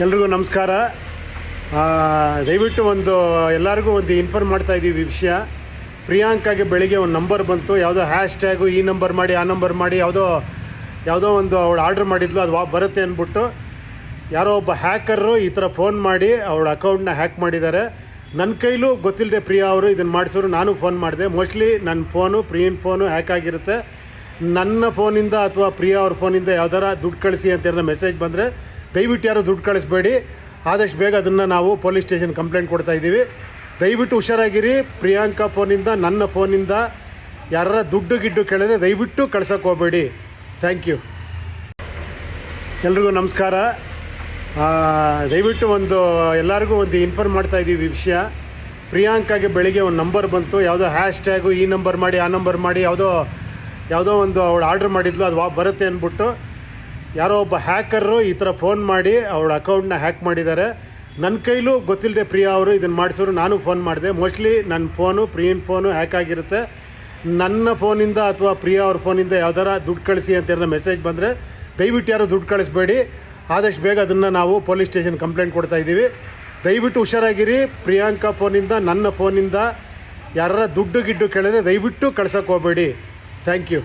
ಎಲ್ರಿಗೂ ನಮಸ್ಕಾರ. ದಯವಿಟ್ಟು ಎಲ್ಲರಿಗೂ ಇನ್ಫಾರ್ಮ್ ಮಾಡ್ತಾ ಇದ್ದೀವಿ ವಿಷಯ. ಪ್ರಿಯಾಂಕಾಗೆ ಬೆಳಿಗ್ಗೆ ಒಂದು ನಂಬರ್ ಬಂತು, ಯಾವುದೋ ಹ್ಯಾಶ್ಟ್ಯಾಗು ಈ ನಂಬರ್ ಮಾಡಿ ಆ ನಂಬರ್ ಮಾಡಿ ಯಾವುದೋ ಅವಳು ಆರ್ಡ್ರ್ ಮಾಡಿದ್ಲು, ಅದು ಬರುತ್ತೆ ಅಂದ್ಬಿಟ್ಟು ಯಾರೋ ಒಬ್ಬ ಹ್ಯಾಕರು ಈ ಥರ ಫೋನ್ ಮಾಡಿ ಅವಳ ಅಕೌಂಟ್ನ ಹ್ಯಾಕ್ ಮಾಡಿದ್ದಾರೆ. ನನ್ನ ಕೈಲೂ ಗೊತ್ತಿಲ್ಲದೆ ಪ್ರಿಯಾ ಅವರು ಇದನ್ನು ಮಾಡಿಸೋರು. ನಾನು ಫೋನ್ ಮಾಡಿದೆ. ಮೋಸ್ಟ್ಲಿ ನನ್ನ ಪ್ರಿಯನ್ ಫೋನು ಹ್ಯಾಕ್ ಆಗಿರುತ್ತೆ. ನನ್ನ ಫೋನಿಂದ ಅಥವಾ ಪ್ರಿಯಾ ಅವ್ರ ಫೋನಿಂದ ಯಾವ್ದಾರ ದುಡ್ಡು ಕಳಿಸಿ ಅಂತ ಮೆಸೇಜ್ ಬಂದರೆ ದಯವಿಟ್ಟು ಯಾರು ದುಡ್ಡು ಕಳಿಸ್ಬೇಡಿ. ಆದಷ್ಟು ಬೇಗ ಅದನ್ನು ನಾವು ಪೊಲೀಸ್ ಸ್ಟೇಷನ್ ಕಂಪ್ಲೇಂಟ್ ಕೊಡ್ತಾ ಇದ್ದೀವಿ. ದಯವಿಟ್ಟು ಹುಷಾರಾಗಿರಿ. ಪ್ರಿಯಾಂಕಾ ಫೋನಿಂದ ನನ್ನ ಫೋನಿಂದ ಯಾರ ದುಡ್ಡು ಕೇಳಿದ್ರೆ ದಯವಿಟ್ಟು ಕಳ್ಸೋಕ್ಕೆ ಹೋಗಬೇಡಿ. Thank you. ಎಲ್ರಿಗೂ ನಮಸ್ಕಾರ. ದಯವಿಟ್ಟು ಎಲ್ಲರಿಗೂ ಇನ್ಫಾರ್ಮ್ ಮಾಡ್ತಾ ಇದ್ದೀವಿ ವಿಷಯ. ಪ್ರಿಯಾಂಕಾಗೆ ಬೆಳಿಗ್ಗೆ ಒಂದು ನಂಬರ್ ಬಂತು, ಯಾವುದೋ ಹ್ಯಾಶ್ಟ್ಯಾಗು ಈ ನಂಬರ್ ಮಾಡಿ ಆ ನಂಬರ್ ಮಾಡಿ ಯಾವುದೋ ಅವಳು ಆರ್ಡ್ರ್ ಮಾಡಿದ್ಲು, ಅದು ಬರುತ್ತೆ ಅಂದ್ಬಿಟ್ಟು ಯಾರೋ ಒಬ್ಬ ಹ್ಯಾಕರು ಈ ಥರ ಫೋನ್ ಮಾಡಿ ಅವಳ ಅಕೌಂಟ್ನ ಹ್ಯಾಕ್ ಮಾಡಿದ್ದಾರೆ. ನನ್ನ ಕೈಲೂ ಗೊತ್ತಿಲ್ಲದೆ ಪ್ರಿಯಾ ಅವರು ಇದನ್ನು ಮಾಡಿಸೋರು. ನಾನು ಫೋನ್ ಮಾಡಿದೆ. ಮೋಸ್ಟ್ಲಿ ನನ್ನ ಪ್ರಿಯನ್ ಫೋನು ಹ್ಯಾಕ್ ಆಗಿರುತ್ತೆ. ನನ್ನ ಫೋನಿಂದ ಅಥವಾ ಪ್ರಿಯಾ ಅವ್ರ ಫೋನಿಂದ ಯಾವ್ದಾರ ದುಡ್ಡು ಕಳಿಸಿ ಅಂತ ಮೆಸೇಜ್ ಬಂದರೆ ದಯವಿಟ್ಟು ಯಾರು ದುಡ್ಡು ಕಳಿಸ್ಬೇಡಿ. ಆದಷ್ಟು ಬೇಗ ಅದನ್ನು ನಾವು ಪೊಲೀಸ್ ಸ್ಟೇಷನ್ ಕಂಪ್ಲೇಂಟ್ ಕೊಡ್ತಾ ಇದ್ದೀವಿ. ದಯವಿಟ್ಟು ಹುಷಾರಾಗಿರಿ. ಪ್ರಿಯಾಂಕಾ ಫೋನಿಂದ ನನ್ನ ಫೋನಿಂದ ಯಾರ ದುಡ್ಡು ಕೇಳಿದ್ರೆ ದಯವಿಟ್ಟು ಕಳ್ಸೋಕ್ಕೆ ಹೋಗಬೇಡಿ. Thank you.